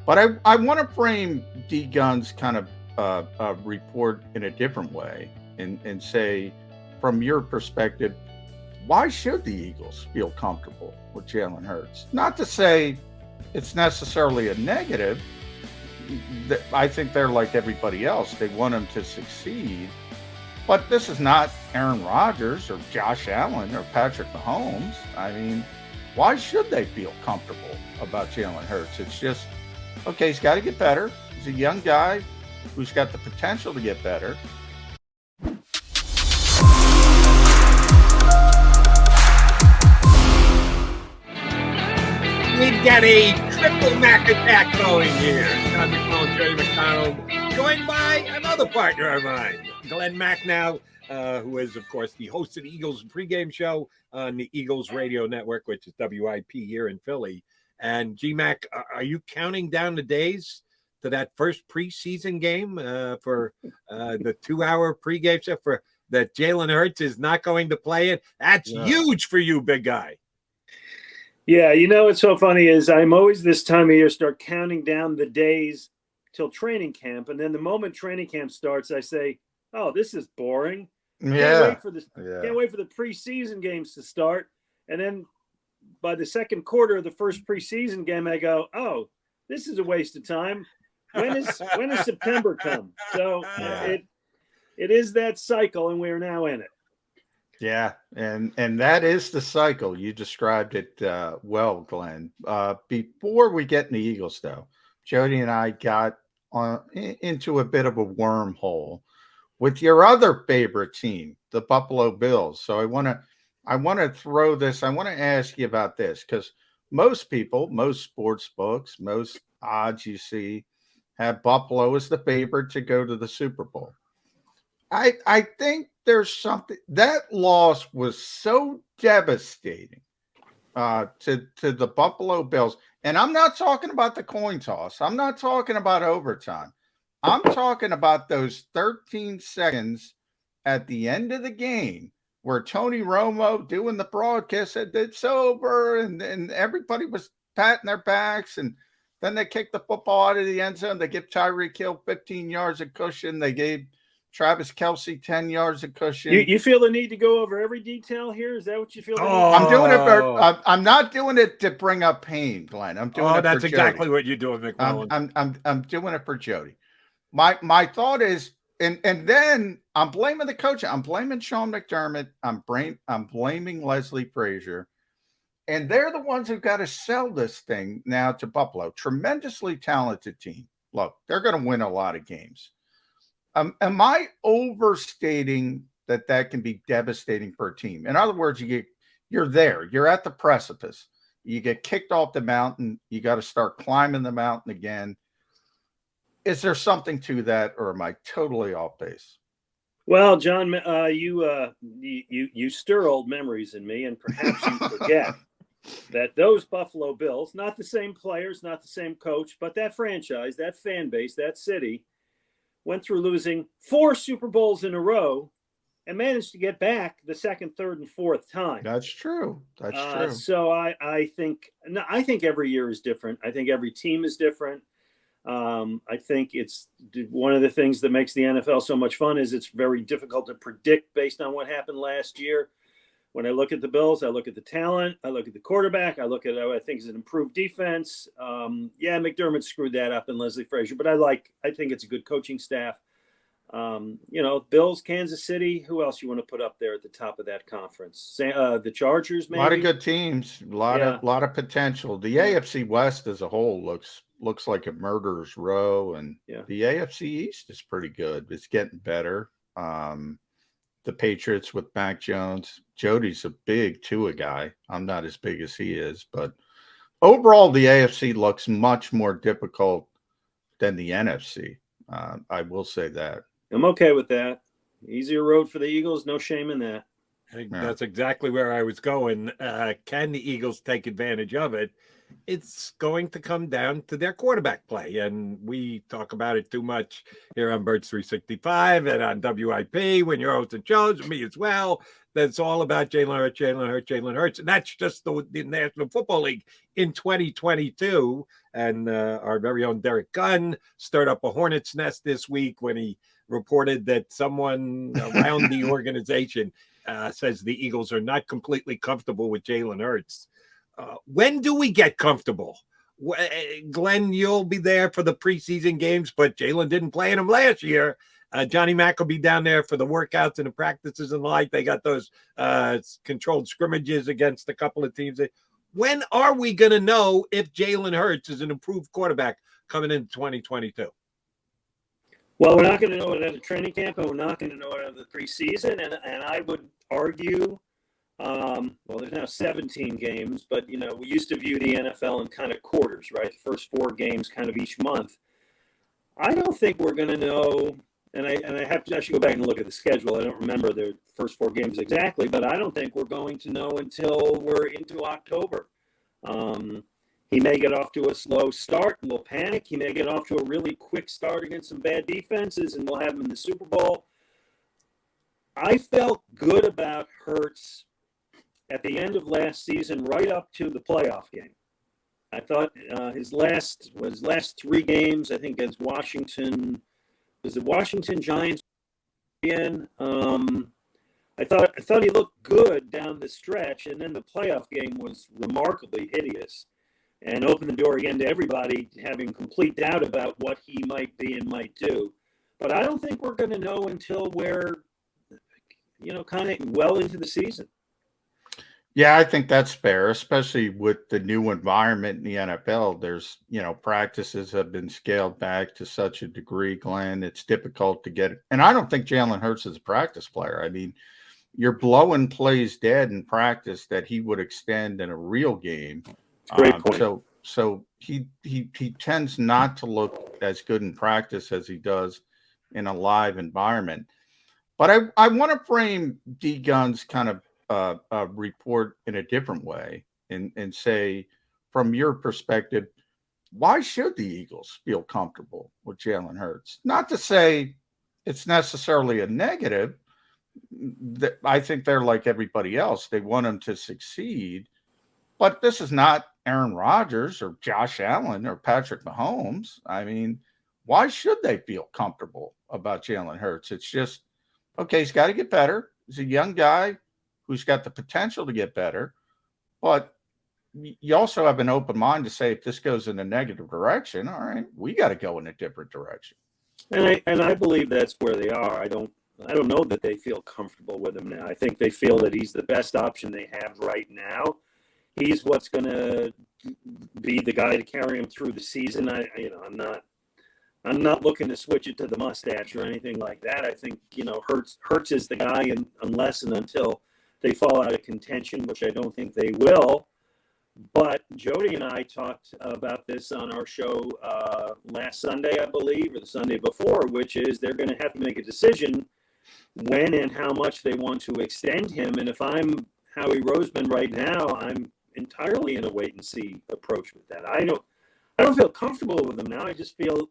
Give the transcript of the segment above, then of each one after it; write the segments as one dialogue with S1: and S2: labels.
S1: But I want to frame D Gunn's kind of report in a different way and say, from your perspective, why should the Eagles feel comfortable with Jalen Hurts? Not to say it's necessarily a negative. I think they're like everybody else. They want him to succeed. But this is not Aaron Rodgers or Josh Allen or Patrick Mahomes. I mean, why should they feel comfortable about Jalen Hurts? It's just, okay, he's got to get better. He's a young guy who's got the potential to get better.
S2: We've got a triple Mac attack going here. McMullen Jody McDonald, joined by another partner of mine, Glen Macnow, who is, of course, the host of the Eagles pregame show on the Eagles Radio Network, which is WIP here in Philly. And G-Mac, are you counting down the days to that first preseason game for the 2-hour pregame show for that Jalen Hurts is not going to play it? That's huge for you, big guy.
S3: Yeah, you know what's so funny is I'm always this time of year start counting down the days till training camp, and then the moment training camp starts, I say, "Oh, this is boring. Can't wait for this. Can't wait for the preseason games to start." And then by the second quarter of the first preseason game, I go, "Oh, this is a waste of time. When is September come?" So it is that cycle, and we are now in it.
S1: Yeah, and that is the cycle. You described it well, Glenn. Before we get in the Eagles, though, Jody and I got into a bit of a wormhole with your other favorite team, the Buffalo Bills. So I want to throw this. I want to ask you about this because most people, most sports books, most odds you see have Buffalo as the favorite to go to the Super Bowl. I think there's something that loss was so devastating to the Buffalo Bills. And I'm not talking about the coin toss. I'm not talking about overtime. I'm talking about those 13 seconds at the end of the game where Tony Romo doing the broadcast said it's over and everybody was patting their backs and then they kicked the football out of the end zone. They give Tyreek Hill 15 yards of cushion. They gave Travis Kelce 10 yards of cushion.
S3: You feel the need to go over every detail here? Is that what you feel?
S1: I'm doing it. I'm not doing it to bring up pain, Glenn. I'm doing it.
S2: That's
S1: for
S2: exactly
S1: Jody.
S2: what you're doing, McMullen.
S1: I'm doing it for Jody. My thought is, and then I'm blaming the coach. I'm blaming Sean McDermott. I'm blaming Leslie Frazier, and they're the ones who've got to sell this thing now to Buffalo. Tremendously talented team. Look, they're going to win a lot of games. Am I overstating that can be devastating for a team? In other words, you're there. You're at the precipice. You get kicked off the mountain. You got to start climbing the mountain again. Is there something to that, or am I totally off base?
S3: Well, John, you stir old memories in me, and perhaps you forget that those Buffalo Bills, not the same players, not the same coach, but that franchise, that fan base, that city, went through losing 4 Super Bowls in a row and managed to get back the second, third, and fourth time.
S1: That's true. That's true.
S3: So I think every year is different. I think every team is different. I think it's one of the things that makes the NFL so much fun is it's very difficult to predict based on what happened last year. When I look at the Bills, I look at the talent, I look at the quarterback, I look at I think it's an improved defense. McDermott screwed that up in Leslie Frazier, but I think it's a good coaching staff. Bills, Kansas City. Who else you want to put up there at the top of that conference? The Chargers, maybe.
S1: A lot of good teams, a lot of potential. The AFC West as a whole looks like a murderer's row, and the AFC East is pretty good. It's getting better. The Patriots with Mac Jones. Jody's a big Tua guy. I'm not as big as he is, but overall, the AFC looks much more difficult than the NFC. I will say that.
S3: I'm okay with that. Easier road for the Eagles. No shame in that.
S2: That's exactly where I was going. Can the Eagles take advantage of it? It's going to come down to their quarterback play. And we talk about it too much here on Birds 365 and on WIP when you're hosting shows, me as well. That's all about Jalen Hurts, Jalen Hurts, Jalen Hurts. And that's just the National Football League in 2022. And our very own Derek Gunn stirred up a hornet's nest this week when he reported that someone around the organization says the Eagles are not completely comfortable with Jalen Hurts. When do we get comfortable? Glenn, you'll be there for the preseason games, but Jalen didn't play in them last year. Johnny Mack will be down there for the workouts and the practices and the like. They got those controlled scrimmages against a couple of teams. When are we going to know if Jalen Hurts is an improved quarterback coming into 2022?
S3: Well, we're not going to know it at a training camp, and we're not going to know it at the preseason. And I would argue, well, there's now 17 games, but, we used to view the NFL in kind of quarters, right? The first 4 games kind of each month. I don't think we're going to know, and I should go back and look at the schedule. I don't remember the first 4 games exactly, but I don't think we're going to know until we're into October. He may get off to a slow start and we'll panic. He may get off to a really quick start against some bad defenses and we'll have him in the Super Bowl. I felt good about Hurts at the end of last season, right up to the playoff game. I thought his last 3 games, I think against Washington, was it Washington Giants again? I thought he looked good down the stretch, and then the playoff game was remarkably hideous and opened the door again to everybody having complete doubt about what he might be and might do. But I don't think we're going to know until we're, kind of well into the season.
S1: Yeah, I think that's fair, especially with the new environment in the NFL. There's, practices have been scaled back to such a degree, Glenn. It's difficult to get. And I don't think Jalen Hurts is a practice player. I mean, you're blowing plays dead in practice that he would extend in a real game.
S3: Great point.
S1: So he tends not to look as good in practice as he does in a live environment. But I want to frame D Gunn's kind of report in a different way and say, from your perspective, why should the Eagles feel comfortable with Jalen Hurts? Not to say it's necessarily a negative. I think they're like everybody else. They want him to succeed. But this is not Aaron Rodgers or Josh Allen or Patrick Mahomes. I mean, why should they feel comfortable about Jalen Hurts? It's just, okay, he's got to get better. He's a young guy who's got the potential to get better. But you also have an open mind to say, if this goes in a negative direction, all right, we got to go in a different direction.
S3: And I believe that's where they are. I don't know that they feel comfortable with him now. I think they feel that he's the best option they have right now. He's what's going to be the guy to carry him through the season. I'm not looking to switch it to the mustache or anything like that. I think, Hurts is the guy unless and until they fall out of contention, which I don't think they will. But Jody and I talked about this on our show last Sunday, I believe, or the Sunday before, which is they're going to have to make a decision when and how much they want to extend him. And if I'm Howie Roseman right now, I'm entirely in a wait and see approach with that. I don't feel comfortable with him now. I just feel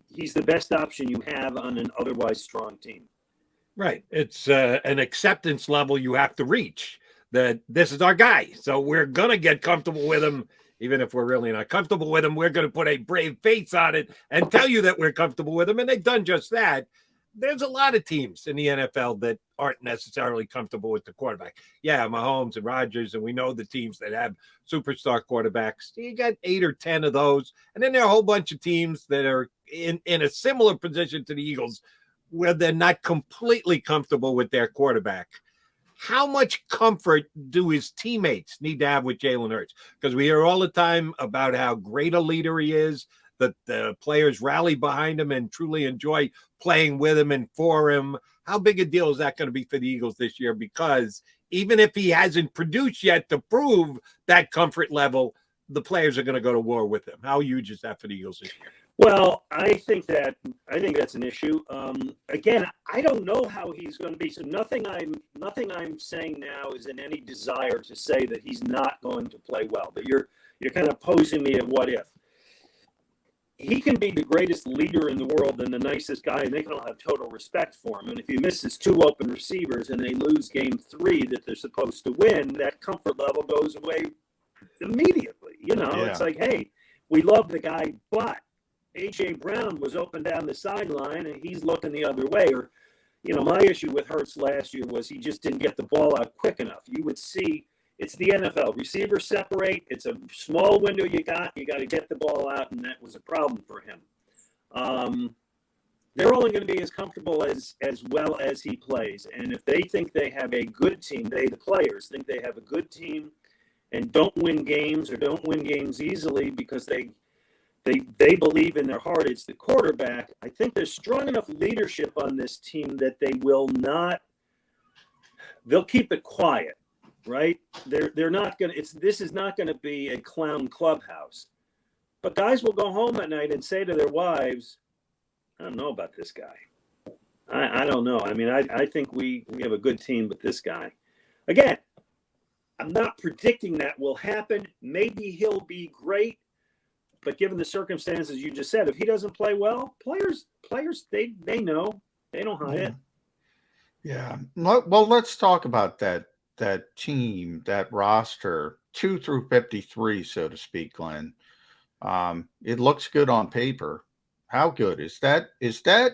S3: he's the best option you have on an otherwise strong team.
S2: Right. It's an acceptance level you have to reach that this is our guy. So we're going to get comfortable with him. Even if we're really not comfortable with him, we're going to put a brave face on it and tell you that we're comfortable with him. And they've done just that. There's a lot of teams in the NFL that aren't necessarily comfortable with the quarterback. Yeah, Mahomes and Rodgers, and we know the teams that have superstar quarterbacks. You got 8 or 10 of those. And then there are a whole bunch of teams that are in a similar position to the Eagles where they're not completely comfortable with their quarterback. How much comfort do his teammates need to have with Jalen Hurts? Because we hear all the time about how great a leader he is, that the players rally behind him and truly enjoy playing with him and for him. How big a deal is that going to be for the Eagles this year? Because even if he hasn't produced yet to prove that comfort level, the players are going to go to war with him. How huge is that for the Eagles this year?
S3: Well, I think that's an issue. Again, I don't know how he's going to be. So nothing I'm saying now is in any desire to say that he's not going to play well. But you're kind of posing me at what if. He can be the greatest leader in the world and the nicest guy, and they can all have total respect for him. And if he misses 2 open receivers and they lose game 3 that they're supposed to win, that comfort level goes away immediately. It's like, hey, we love the guy, but A.J. Brown was open down the sideline and he's looking the other way. Or, my issue with Hurts last year was he just didn't get the ball out quick enough. You would see, it's the NFL. Receivers separate. It's a small window you got to get the ball out, and that was a problem for him. They're only going to be as comfortable as well as he plays. And if they think they have a good team, the players think they have a good team and don't win games or don't win games easily because they believe in their heart it's the quarterback. I think there's strong enough leadership on this team that they'll keep it quiet, right? They're not going to, this is not going to be a clown clubhouse. But guys will go home at night and say to their wives, I don't know about this guy. I don't know. I mean, I think we have a good team, but this guy. Again, I'm not predicting that will happen. Maybe he'll be great. But given the circumstances you just said, if he doesn't play well, players, they know. They don't hide it.
S1: Yeah. Well, let's talk about that team, that roster, 2 through 53, so to speak, Glenn. It looks good on paper. How good is that? Is that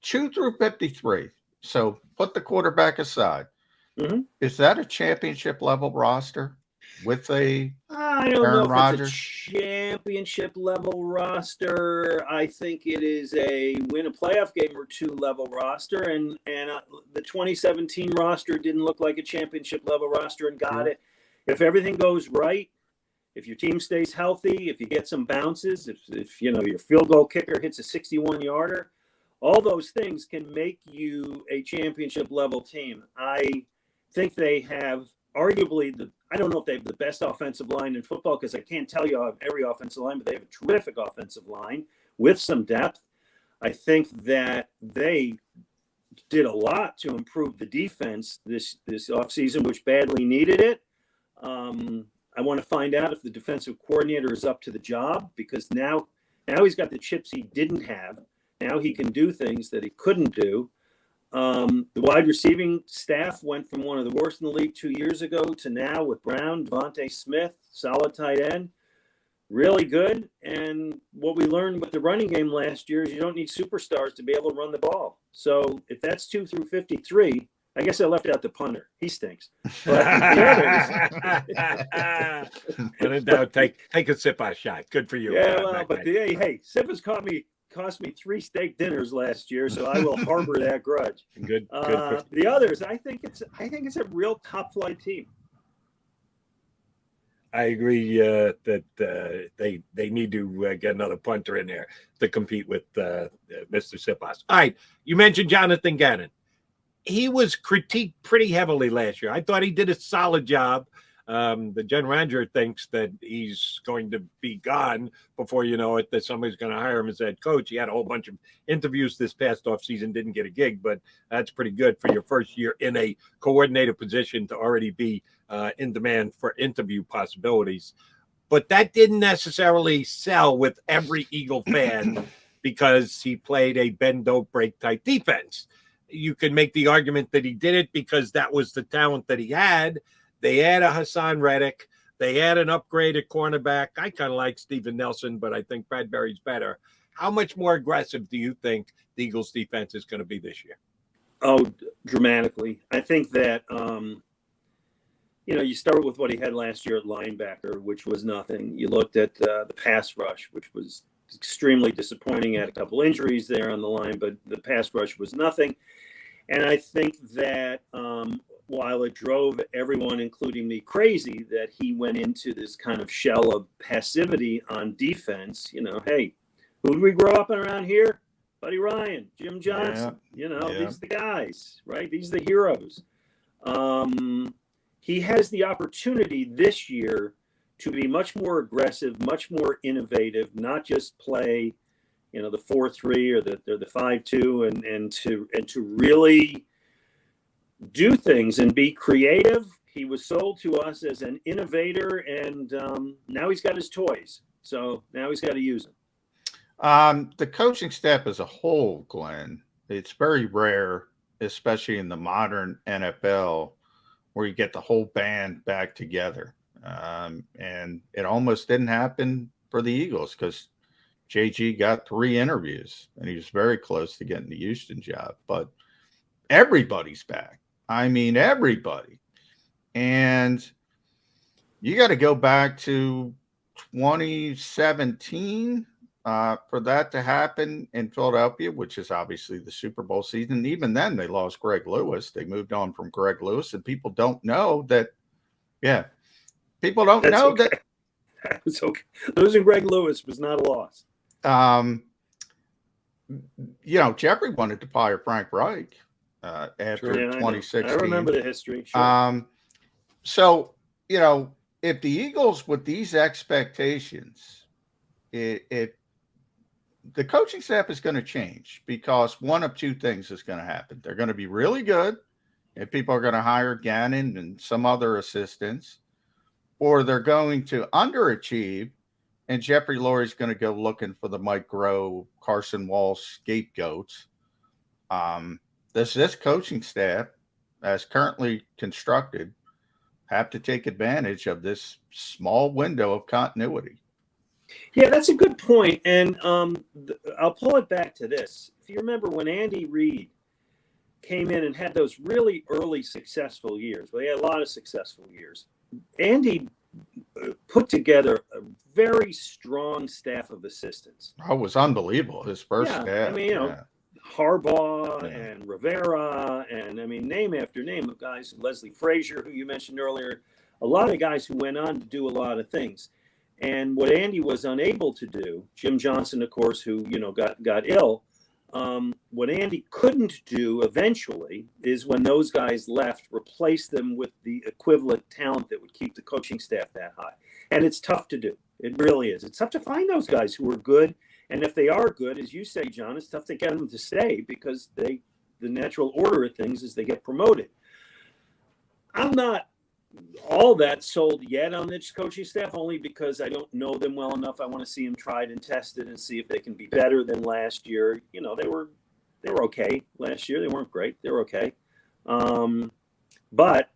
S1: 2 through 53? So put the quarterback aside. Mm-hmm. Is that a championship level roster with a
S3: I don't
S1: Aaron
S3: know if
S1: Rodgers?
S3: It's a championship level roster. I think it is a win a playoff game or 2 level roster, and the 2017 roster didn't look like a championship level roster and got it. If everything goes right, if your team stays healthy, if you get some bounces, if your field goal kicker hits a 61-yarder, all those things can make you a championship level team. I think they have arguably I don't know if they have the best offensive line in football because I can't tell you every offensive line, but they have a terrific offensive line with some depth. I think that they did a lot to improve the defense this offseason, which badly needed it. I want to find out if the defensive coordinator is up to the job because now he's got the chips he didn't have. Now he can do things that he couldn't do. The wide receiving staff went from one of the worst in the league 2 years ago to now with Brown, Devontae Smith, solid tight end, really good. And what we learned with the running game last year is you don't need superstars to be able to run the ball. So if that's 2 through 53, I guess I left out the punter. He stinks. But
S2: take a sip out shot. Good for you.
S3: Yeah, well, but hey, Sip has cost me 3 steak dinners last year, so I will harbor that grudge.
S2: Good.
S3: The others, I think it's a real top flight team.
S2: I agree that they need to get another punter in there to compete with Mr. Sipas. All right, you mentioned Jonathon Gannon. He was critiqued pretty heavily last year. I thought he did a solid job. The general manager thinks that he's going to be gone before you know it, that somebody's going to hire him as head coach. He had a whole bunch of interviews this past offseason, didn't get a gig, but that's pretty good for your first year in a coordinator position to already be in demand for interview possibilities. But that didn't necessarily sell with every Eagle fan because he played a bend, don't break type defense. You can make the argument that he did it because that was the talent that he had. They had a Hassan Reddick. They had an upgraded cornerback. I kind of like Steven Nelson, but I think Bradbury's better. How much more aggressive do you think the Eagles defense is going to be this year?
S3: Oh, dramatically. I think that, you start with what he had last year at linebacker, which was nothing. You looked at the pass rush, which was extremely disappointing. Had a couple injuries there on the line, but the pass rush was nothing. And I think that while it drove everyone, including me, crazy that he went into this kind of shell of passivity on defense, hey, who did we grow up around here? Buddy Ryan, Jim Johnson, these are the guys, right? These are the heroes. He has the opportunity this year to be much more aggressive, much more innovative, not just play, the 4-3 or the 5-2, and to really do things and be creative. He was sold to us as an innovator, and now he's got his toys. So now he's got to use them.
S1: The coaching staff as a whole, Glenn, it's very rare, especially in the modern NFL, where you get the whole band back together. And it almost didn't happen for the Eagles because JG got 3 interviews and he was very close to getting the Houston job. But everybody's back. I mean, everybody. And you got to go back to 2017 for that to happen in Philadelphia, which is obviously the Super Bowl season. Even then, they lost Greg Lewis. They moved on from Greg Lewis, and people don't know that. Yeah, people don't know
S3: okay.
S1: that.
S3: That was okay. Losing Greg Lewis was not a loss.
S1: Jeffrey wanted to fire Frank Reich after 2016.
S3: I remember the history. Sure.
S1: So, if the Eagles with these expectations, the coaching staff is going to change because one of two things is going to happen. They're going to be really good, and people are going to hire Gannon and some other assistants, or they're going to underachieve, and Jeffrey Lurie's going to go looking for the Mike Groh, Carson Walsh scapegoats. Does this coaching staff, as currently constructed, have to take advantage of this small window of continuity?
S3: Yeah, that's a good point. And I'll pull it back to this. If you remember when Andy Reid came in and had those really early successful years, well, he had a lot of successful years. Andy put together a very strong staff of assistants.
S1: Oh, it was unbelievable. His first staff.
S3: I mean, Harbaugh and Rivera, and name after name of guys, Leslie Frazier, who you mentioned earlier, a lot of guys who went on to do a lot of things. And what Andy was unable to do, Jim Johnson, of course, who, got ill, what Andy couldn't do eventually is when those guys left, replace them with the equivalent talent that would keep the coaching staff that high. And it's tough to do. It really is. It's tough to find those guys who are good. And if they are good, as you say, John, it's tough to get them to stay because the natural order of things is they get promoted. I'm not all that sold yet on this coaching staff, only because I don't know them well enough. I want to see them tried and tested and see if they can be better than last year. They were okay last year. They weren't great. They were okay. But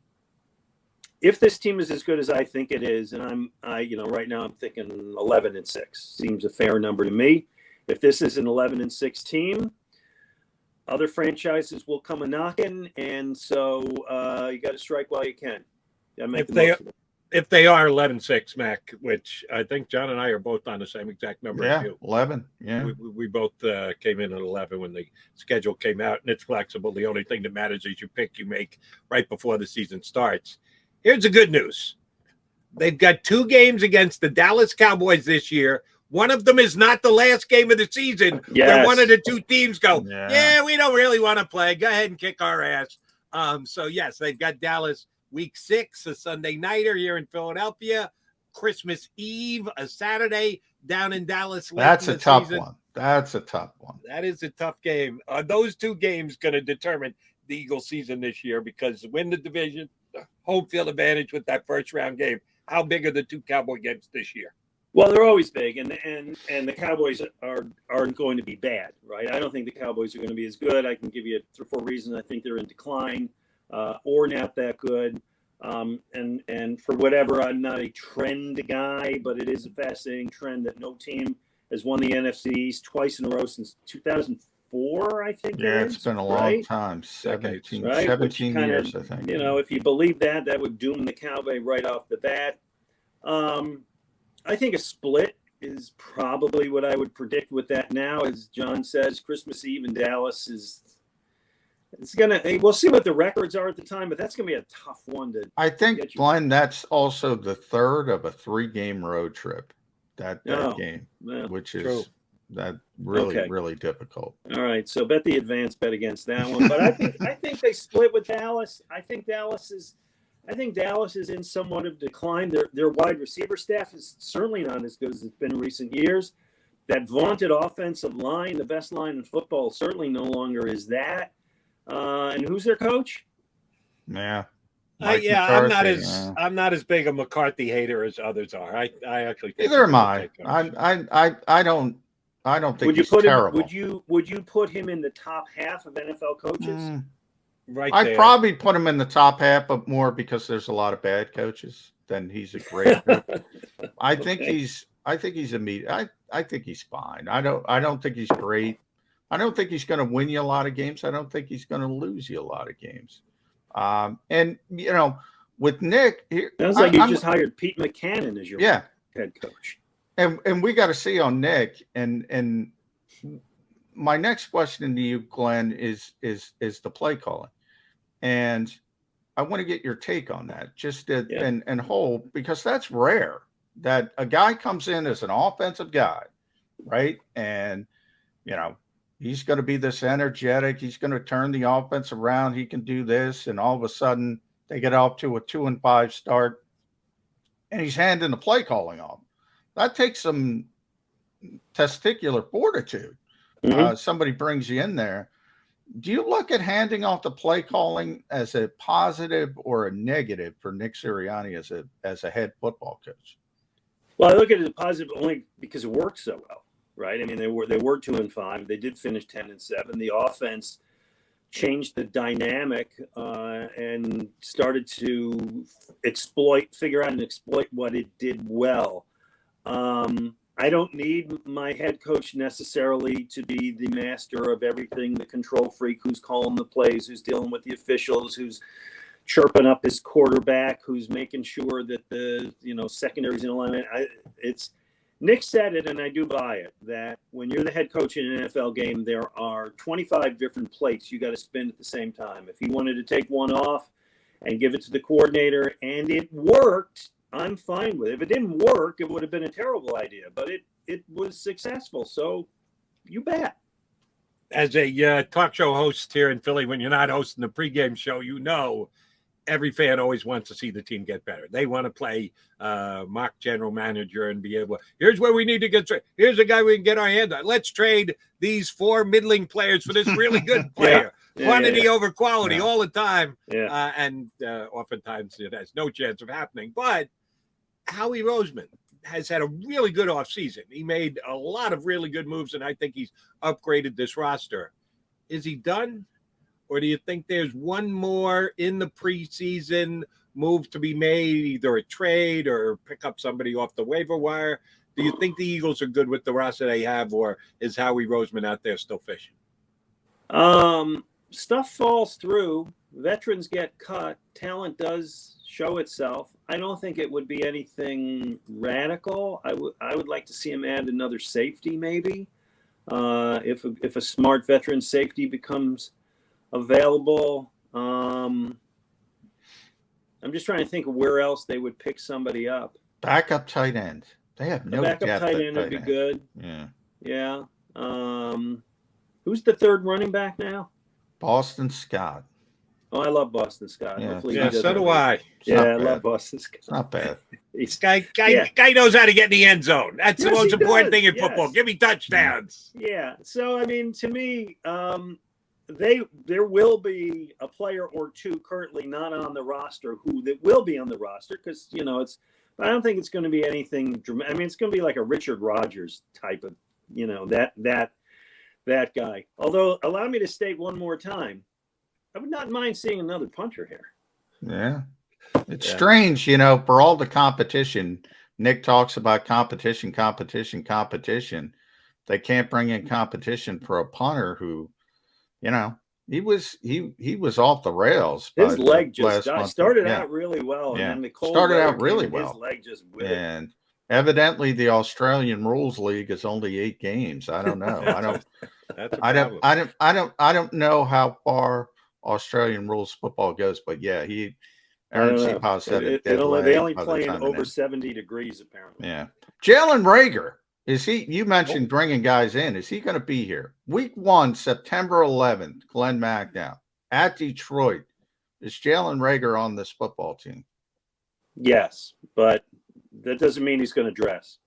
S3: if this team is as good as I think it is, and right now I'm thinking 11-6 seems a fair number to me. If this is an 11-6 team, other franchises will come a knocking, and so you got to strike while you can.
S2: If they are 11-6, Mac, which I think John and I are both on the same exact number as you.
S1: 11. Yeah,
S2: we both came in at 11 when the schedule came out, and it's flexible. The only thing that matters is you make right before the season starts. Here's the good news. They've got 2 games against the Dallas Cowboys this year. One of them is not the last game of the season where one of the 2 teams go, we don't really want to play. Go ahead and kick our ass. So, yes, they've got Dallas week 6, a Sunday nighter here in Philadelphia, Christmas Eve, a Saturday down in Dallas.
S1: That's a tough one. That's a tough one.
S2: That is a tough game. Those 2 games going to determine the Eagles season this year because win the division, home field advantage with that first round game. How big are the 2 Cowboy games this year?
S3: Well, they're always big, and the Cowboys aren't going to be bad, right? I don't think the Cowboys are going to be as good. I can give you 3 or 4 reasons. I think they're in decline or not that good. And for whatever, I'm not a trend guy, but it is a fascinating trend that no team has won the NFC East twice in a row since 2004, I think.
S1: Yeah, it's been a long time. 17 years, I think.
S3: If you believe that, that would doom the Cowboy right off the bat. I think a split is probably what I would predict with that now. As John says, Christmas Eve in Dallas we'll see what the records are at the time, but that's going to be a tough one to.
S1: I think, Glenn, that's also the 3rd of a 3-game road trip. That game, which is really difficult.
S3: All right, so bet the advance bet against that one. But I think they split with Dallas. I think Dallas is in somewhat of decline. Their wide receiver staff is certainly not as good as it's been in recent years. that vaunted offensive line, the best line in football, certainly no longer is that. And who's their coach?
S1: Yeah.
S2: I'm not as big a McCarthy hater as others are. I actually think
S1: Neither am I. I don't think he's terrible.
S3: Would you put him in the top half of NFL coaches?
S2: Right.
S1: I'd probably put him in the top half, but more because there's a lot of bad coaches than he's a great coach. I think he's immediate. I think he's fine. I don't think he's great. I don't think he's going to win you a lot of games. I don't think he's going to lose you a lot of games. And with Nick,
S3: sounds like you just hired Pete McCannon as your head coach.
S1: And we got to see on Nick. And my next question to you, Glenn, is the play calling, and I want to get your take on that. And whole, because that's rare that a guy comes in as an offensive guy, right? And he's going to be this energetic. He's going to turn the offense around. He can do this. And all of a sudden they get off to a 2-5 start and he's handing the play calling off. That takes some testicular fortitude. Somebody brings you in there. Do you look at handing off the play calling as a positive or a negative for Nick Sirianni as a head football coach?
S3: Well, I look at it as positive only because it worked so well. Right. I mean, they were 2-5. They did finish 10-7. The offense changed the dynamic and started to figure out and exploit what it did well. I don't need my head coach necessarily to be the master of everything, the control freak who's calling the plays, who's dealing with the officials, who's chirping up his quarterback, who's making sure that the secondary's in alignment. Nick said it, and I do buy it, that when you're the head coach in an NFL game, there are 25 different plates you got to spin at the same time. If he wanted to take one off and give it to the coordinator, and it worked, I'm fine with it. If it didn't work, it would have been a terrible idea, but it was successful. So you bet.
S2: As a talk show host here in Philly, when you're not hosting the pregame show, every fan always wants to see the team get better. They want to play mock general manager and be able, here's where we need to get straight. Here's a guy we can get our hands on. Let's trade these 4 middling players for this really good player. Quantity over quality all the time. And oftentimes it has no chance of happening. But Howie Roseman has had a really good offseason. He made a lot of really good moves, and I think he's upgraded this roster. Is he done? Or do you think there's one more in the preseason move to be made, either a trade or pick up somebody off the waiver wire? Do you think the Eagles are good with the roster they have, or is Howie Roseman out there still fishing?
S3: Stuff falls through. Veterans get cut. Talent does show itself. I don't think it would be anything radical. I would like to see him add another safety, maybe. If a smart veteran safety becomes available. I'm just trying to think of where else they would pick somebody up.
S1: Backup tight end. They have no
S3: backup tight end would be good. Yeah. Who's the third running back now?
S1: Boston Scott.
S3: Oh, I love Boston Scott.
S2: Yeah, so do I.
S3: I love Boston Scott.
S1: It's not bad.
S2: This guy knows how to get in the end zone. That's the most important thing in football. Give me touchdowns.
S3: Yeah. So, I mean, to me, there will be a player or two currently not on the roster that will be on the roster because, but I don't think it's going to be anything dramatic. I mean, it's going to be like a Richard Rodgers type of, that guy. Although, allow me to state one more time, I would not mind seeing another punter here.
S1: Yeah. It's strange, for all the competition. Nick talks about competition. They can't bring in competition for a punter who, he was off the rails.
S3: His leg just started out really well.
S1: Yeah.
S3: And then the cold
S1: started out really well.
S3: His leg just withered.
S1: And evidently the Australian Rules League is only 8 games. I don't know. I don't know how far Australian rules football goes, but Aaron Cepas said it.
S3: They only play in over 70 degrees apparently.
S1: Yeah. Jalen Reagor, you mentioned bringing guys in. Is he going to be here? Week 1, September 11th, Glen Macnow at Detroit. Is Jalen Reagor on this football team?
S3: Yes, but that doesn't mean he's going to dress.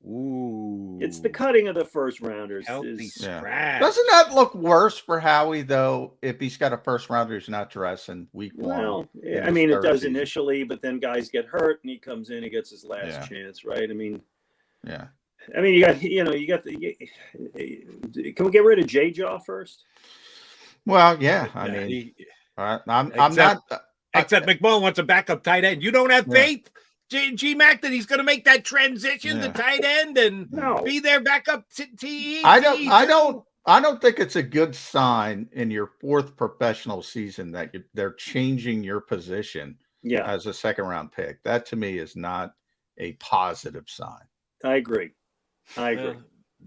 S2: Ooh.
S3: It's the cutting of the first rounders.
S2: Healthy
S1: Yeah.
S2: scratch.
S1: Doesn't that look worse for Howie, though, if he's got a first rounder who's not dressing week one?
S3: Well,
S1: in
S3: I
S1: his
S3: mean, it
S1: third
S3: does
S1: season?
S3: initially, but then guys get hurt, and he comes in, he gets his last
S1: Yeah.
S3: chance, right? I mean,
S1: Yeah.
S3: you got the. Can we get rid of J-Jaw first?
S1: Well, yeah. I
S2: Yeah,
S1: mean, I'm
S2: except-
S1: not.
S2: Except McMullen wants a backup tight end. You don't have
S1: Yeah.
S2: faith, G-Mac, that he's going to make that transition to tight end and
S3: No.
S2: be their backup TE?
S1: I don't think it's a good sign in your fourth professional season that they're changing your position as a second round pick. That to me is not a positive sign.
S3: I agree.
S2: The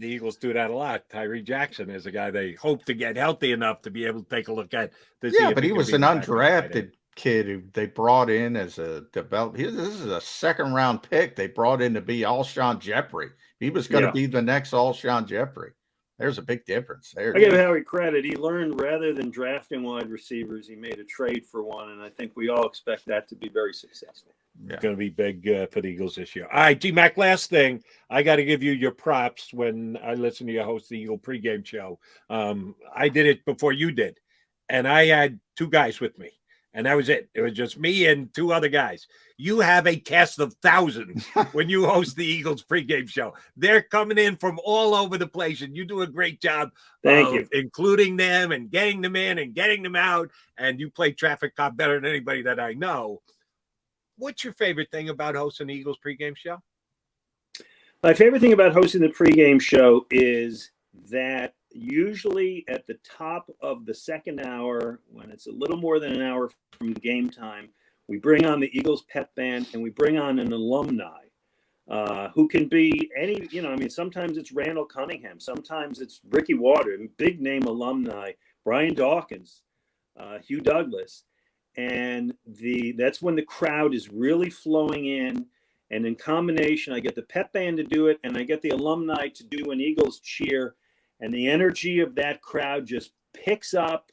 S2: Eagles do that a lot. Tyree Jackson is a guy they hope to get healthy enough to be able to take a look at.
S1: Yeah, but he was an undrafted kid who they brought in as a develop. This is a second round pick they brought in to be Alshon Jeffrey. He was going to be the next Alshon Jeffrey. There's a big difference there.
S3: I give Howie credit. He learned rather than drafting wide receivers, he made a trade for one, and I think we all expect that to be very successful.
S2: It's going to be big for the Eagles this year. All right, G-Mac, last thing. I got to give you your props when I listen to you host the Eagle pregame show. I did it before you did, and I had two guys with me, and that was it. It was just me and two other guys. You have a cast of thousands when you host the Eagles pregame show. They're coming in from all over the place, and you do a great job of including them and getting them in and getting them out, and you play traffic cop better than anybody that I know. What's your favorite thing about hosting the Eagles pregame show?
S3: My favorite thing about hosting the pregame show is that usually at the top of the second hour, when it's a little more than an hour from game time, we bring on the Eagles pep band and we bring on an alumni who can be any, sometimes it's Randall Cunningham, sometimes it's Ricky Water, big name alumni, Brian Dawkins, Hugh Douglas. And that's when the crowd is really flowing in. And in combination, I get the pep band to do it, and I get the alumni to do an Eagles cheer. And the energy of that crowd just picks up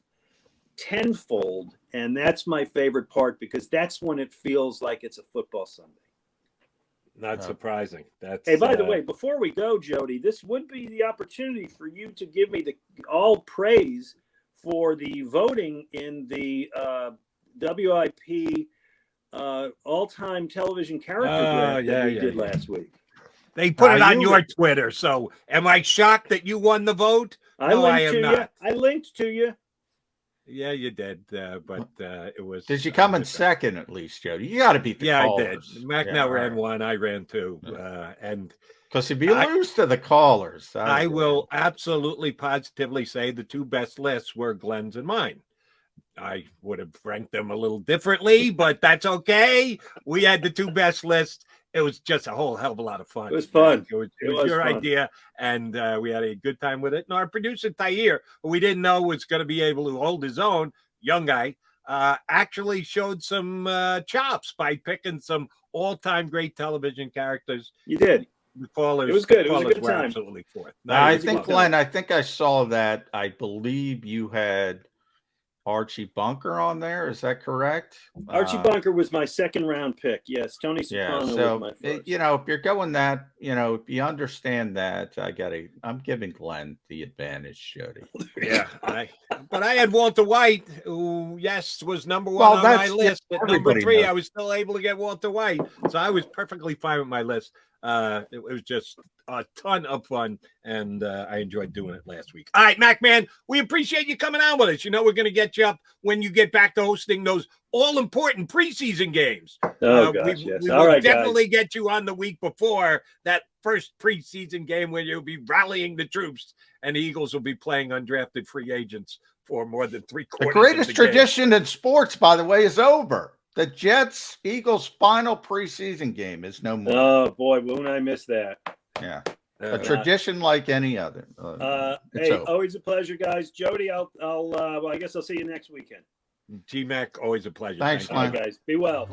S3: tenfold. And that's my favorite part because that's when it feels like it's a football Sunday.
S2: Not surprising.
S3: Hey, by the way, before we go, Jody, this would be the opportunity for you to give me all praise for the voting in the WIP all-time television character draft that we did last week.
S2: They put it on your Twitter. So am I shocked that you won the vote? No, I am not.
S3: I linked to you.
S2: Yeah, you did. But it was.
S1: Did you come in second at least, Jody? You got to beat the callers.
S2: I did. Macnow ran one. I ran two. And
S1: because if you lose to the callers,
S2: I will absolutely positively say the two best lists were Glenn's and mine. I would have ranked them a little differently, but that's okay. We had the two best lists. It was just a whole hell of a lot of fun.
S3: It was fun.
S2: It was your idea, and we had a good time with it. And our producer, Tahir, who we didn't know was going to be able to hold his own, young guy, actually showed some chops by picking some all-time great television characters.
S3: You did.
S2: The callers,
S3: it was good. It was a good time.
S2: Absolutely fourth.
S1: I think, Glenn, I saw that. I believe you had Archie Bunker on there. Is that correct?
S3: Archie Bunker was my second round pick. Yes. Tony Soprano was my first.
S1: If you're going that, if you understand that, I'm giving Glenn the advantage, Jody.
S2: Yeah. But I had Walter White, who, was number one on my list. At number 3, I was still able to get Walter White. So I was perfectly fine with my list. It was just a ton of fun, and I enjoyed doing it last week. All right, Mac, man, we appreciate you coming on with us. We're going to get you up when you get back to hosting those all-important preseason games.
S3: Oh, gosh, yes.
S2: We will definitely get you on the week before that first preseason game where you'll be rallying the troops, and the Eagles will be playing undrafted free agents for more than 3/4.
S1: The greatest tradition in sports, by the way, is over. The Jets-Eagles final preseason game is no more.
S3: Oh, boy, won't I miss that.
S1: Yeah. A tradition like any other.
S3: Hey, always a pleasure, guys. Jody, I guess I'll see you next weekend.
S2: G-Mac, always a pleasure.
S1: Thanks,
S3: guys. Be well.